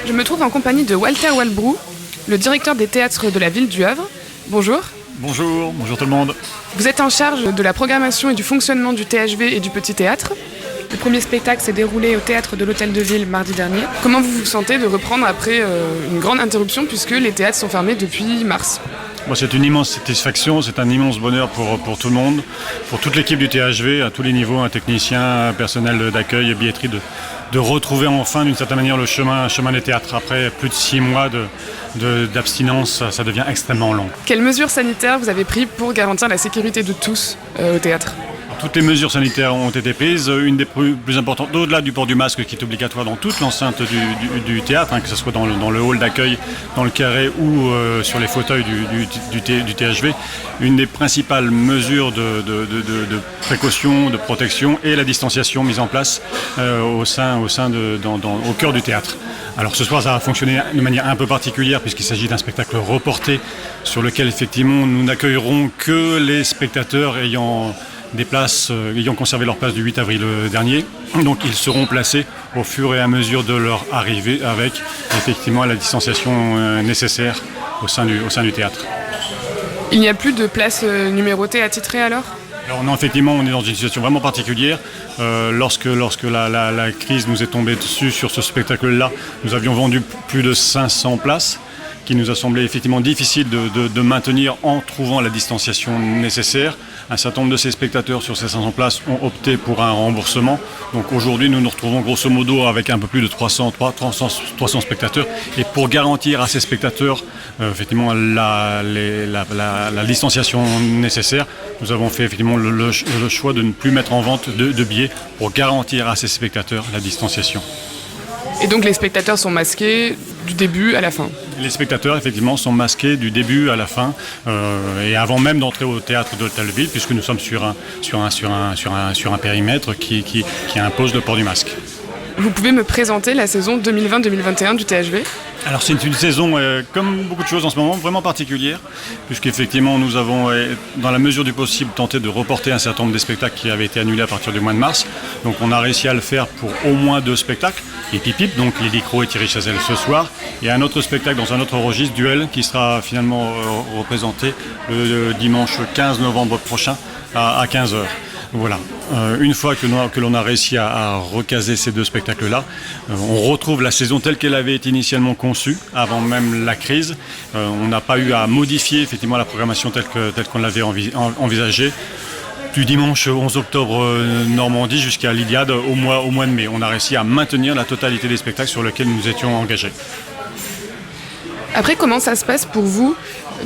Je me trouve en compagnie de Walter Walbrou, le directeur des théâtres de la ville du Havre. Bonjour. Bonjour tout le monde. Vous êtes en charge de la programmation et du fonctionnement du THV et du Petit Théâtre. Le premier spectacle s'est déroulé au théâtre de l'Hôtel de Ville mardi dernier. Comment vous vous sentez de reprendre après une grande interruption puisque les théâtres sont fermés depuis mars ? Bon, c'est une immense satisfaction, c'est un immense bonheur pour tout le monde, pour toute l'équipe du THV, à tous les niveaux, un technicien, un personnel d'accueil, billetterie, de retrouver enfin d'une certaine manière le chemin des théâtres. Après plus de 6 mois d'abstinence, ça devient extrêmement long. Quelles mesures sanitaires vous avez prises pour garantir la sécurité de tous au théâtre ? Toutes les mesures sanitaires ont été prises. Une des plus importantes, au-delà du port du masque qui est obligatoire dans toute l'enceinte du théâtre, que ce soit dans le hall d'accueil, dans le carré ou sur les fauteuils du THV, une des principales mesures de précaution, de protection est la distanciation mise en place au cœur du théâtre. Alors ce soir, ça va fonctionner de manière un peu particulière puisqu'il s'agit d'un spectacle reporté sur lequel effectivement nous n'accueillerons que les spectateurs ayant conservé leur place du 8 avril dernier. Donc ils seront placés au fur et à mesure de leur arrivée avec effectivement la distanciation nécessaire au sein du théâtre. Il n'y a plus de place numérotée attitrée alors ? Alors non, effectivement, on est dans une situation vraiment particulière. Lorsque la crise nous est tombée dessus sur ce spectacle-là, nous avions vendu plus de 500 places, qui nous a semblé effectivement difficile de maintenir en trouvant la distanciation nécessaire. Un certain nombre de ces spectateurs sur ces 500 places ont opté pour un remboursement. Donc aujourd'hui, nous nous retrouvons grosso modo avec un peu plus de 300 spectateurs. Et pour garantir à ces spectateurs effectivement la distanciation nécessaire, nous avons fait effectivement le choix de ne plus mettre en vente de billets pour garantir à ces spectateurs la distanciation. Et donc les spectateurs sont masqués du début à la fin ? Les spectateurs, effectivement, sont masqués du début à la fin et avant même d'entrer au théâtre de l'Hôtel de Ville, puisque nous sommes sur un périmètre qui impose le port du masque. Vous pouvez me présenter la saison 2020-2021 du THV ? Alors c'est une saison, comme beaucoup de choses en ce moment, vraiment particulière, puisqu'effectivement nous avons, dans la mesure du possible, tenté de reporter un certain nombre des spectacles qui avaient été annulés à partir du mois de mars. Donc on a réussi à le faire pour au moins 2 spectacles, et Pipip, donc Lily Crow et Thierry Chazelle ce soir, et un autre spectacle dans un autre registre, Duel, qui sera finalement représenté le dimanche 15 novembre prochain à 15h. Voilà. Une fois que l'on a réussi à recaser ces 2 spectacles-là, on retrouve la saison telle qu'elle avait été initialement conçue, avant même la crise. On n'a pas eu à modifier effectivement la programmation telle qu'on l'avait envisagée. Du dimanche 11 octobre Normandie jusqu'à l'Iliade au mois de mai. On a réussi à maintenir la totalité des spectacles sur lesquels nous étions engagés. Après, comment ça se passe pour vous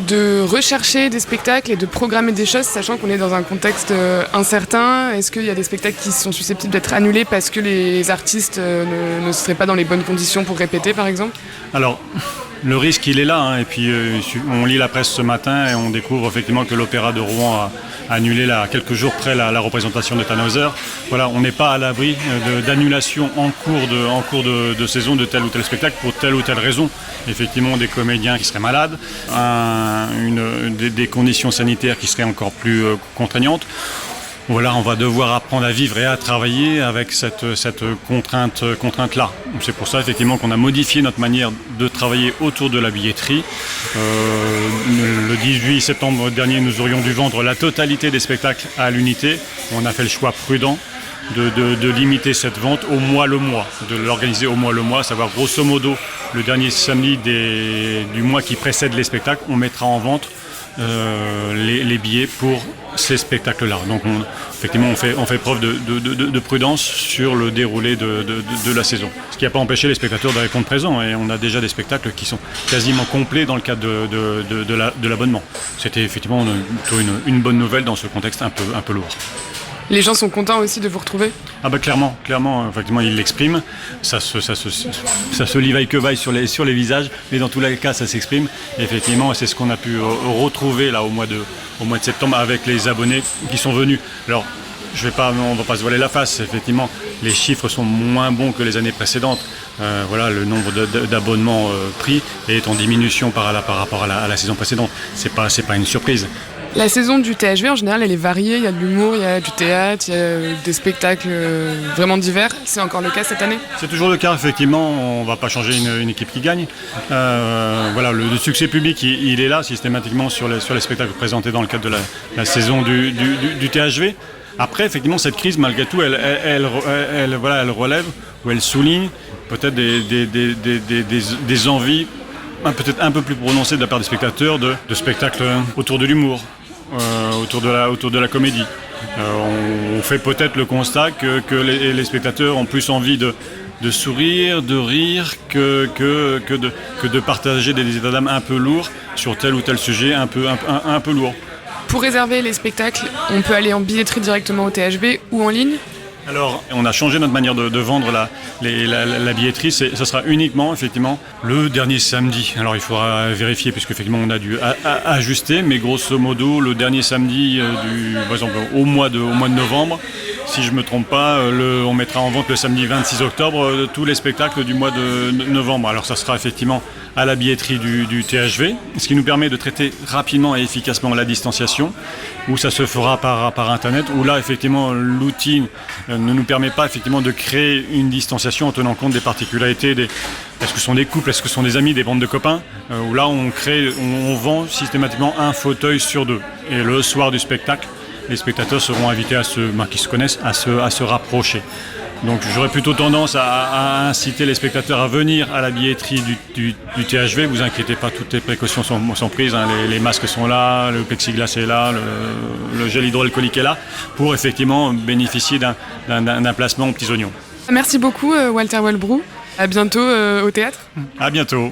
de rechercher des spectacles et de programmer des choses, sachant qu'on est dans un contexte incertain ? Est-ce qu'il y a des spectacles qui sont susceptibles d'être annulés parce que les artistes ne seraient pas dans les bonnes conditions pour répéter, par exemple ? Alors, le risque, il est là. Et puis, on lit la presse ce matin et on découvre effectivement que l'Opéra de Rouen a annulé quelques jours près la représentation de Tannhäuser. Voilà, on n'est pas à l'abri d'annulation en cours de saison de tel ou tel spectacle pour telle ou telle raison. Effectivement, des comédiens qui seraient malades, des conditions sanitaires qui seraient encore plus contraignantes. Voilà, on va devoir apprendre à vivre et à travailler avec cette contrainte-là. C'est pour ça effectivement qu'on a modifié notre manière de travailler autour de la billetterie. Le 18 septembre dernier, nous aurions dû vendre la totalité des spectacles à l'unité. On a fait le choix prudent de limiter cette vente au mois le mois, de l'organiser au mois le mois, à savoir grosso modo le dernier samedi du mois qui précède les spectacles, on mettra en vente les billets pour ces spectacles-là. Donc effectivement, on fait preuve de prudence sur le déroulé de la saison. Ce qui n'a pas empêché les spectateurs de répondre présents. Et on a déjà des spectacles qui sont quasiment complets dans le cadre de l'abonnement. C'était effectivement plutôt une bonne nouvelle dans ce contexte un peu lourd. Les gens sont contents aussi de vous retrouver ? Ah bah clairement, effectivement ils l'expriment, ça se lit vaille que vaille sur les visages, mais dans tous les cas ça s'exprime. Et effectivement c'est ce qu'on a pu retrouver là au mois de septembre avec les abonnés qui sont venus. Alors on va pas se voiler la face, effectivement les chiffres sont moins bons que les années précédentes. Voilà, le nombre d'abonnements pris est en diminution par rapport à la saison précédente. C'est pas une surprise. La saison du THV, en général, elle est variée. Il y a de l'humour, il y a du théâtre, il y a des spectacles vraiment divers. C'est encore le cas cette année ? C'est toujours le cas, effectivement. On ne va pas changer une équipe qui gagne. Voilà, le succès public, il est là systématiquement sur les spectacles présentés dans le cadre de la saison du THV. Après, effectivement, cette crise, malgré tout, elle relève ou elle souligne peut-être des envies peut-être un peu plus prononcées de la part des spectateurs de spectacles autour de l'humour. Autour de la comédie. On fait peut-être le constat que les spectateurs ont plus envie de sourire, de rire, que de partager des états d'âme un peu lourds sur tel ou tel sujet un peu lourd. Pour réserver les spectacles, on peut aller en billetterie directement au THV ou en ligne ? Alors, on a changé notre manière de vendre la billetterie. Ce sera uniquement, effectivement, le dernier samedi. Alors, il faudra vérifier, puisque effectivement, on a dû ajuster. Mais grosso modo, le dernier samedi, par exemple, au mois de novembre, si je ne me trompe pas, on mettra en vente le samedi 26 octobre tous les spectacles du mois de novembre. Alors, ça sera effectivement à la billetterie du THV, ce qui nous permet de traiter rapidement et efficacement la distanciation, où ça se fera par Internet, où là, effectivement, l'outil ne nous permet pas effectivement de créer une distanciation en tenant compte des particularités est-ce que ce sont des couples, est-ce que ce sont des amis, des bandes de copains, où là, on vend systématiquement un fauteuil sur deux. Et le soir du spectacle, les spectateurs seront invités qui se connaissent, à se rapprocher. Donc j'aurais plutôt tendance à inciter les spectateurs à venir à la billetterie du THV. Vous inquiétez pas, toutes les précautions sont prises. Hein. Les masques sont là, le plexiglas est là, le gel hydroalcoolique est là, pour effectivement bénéficier d'un placement aux petits oignons. Merci beaucoup Walter Welbrou. À bientôt au théâtre. À bientôt.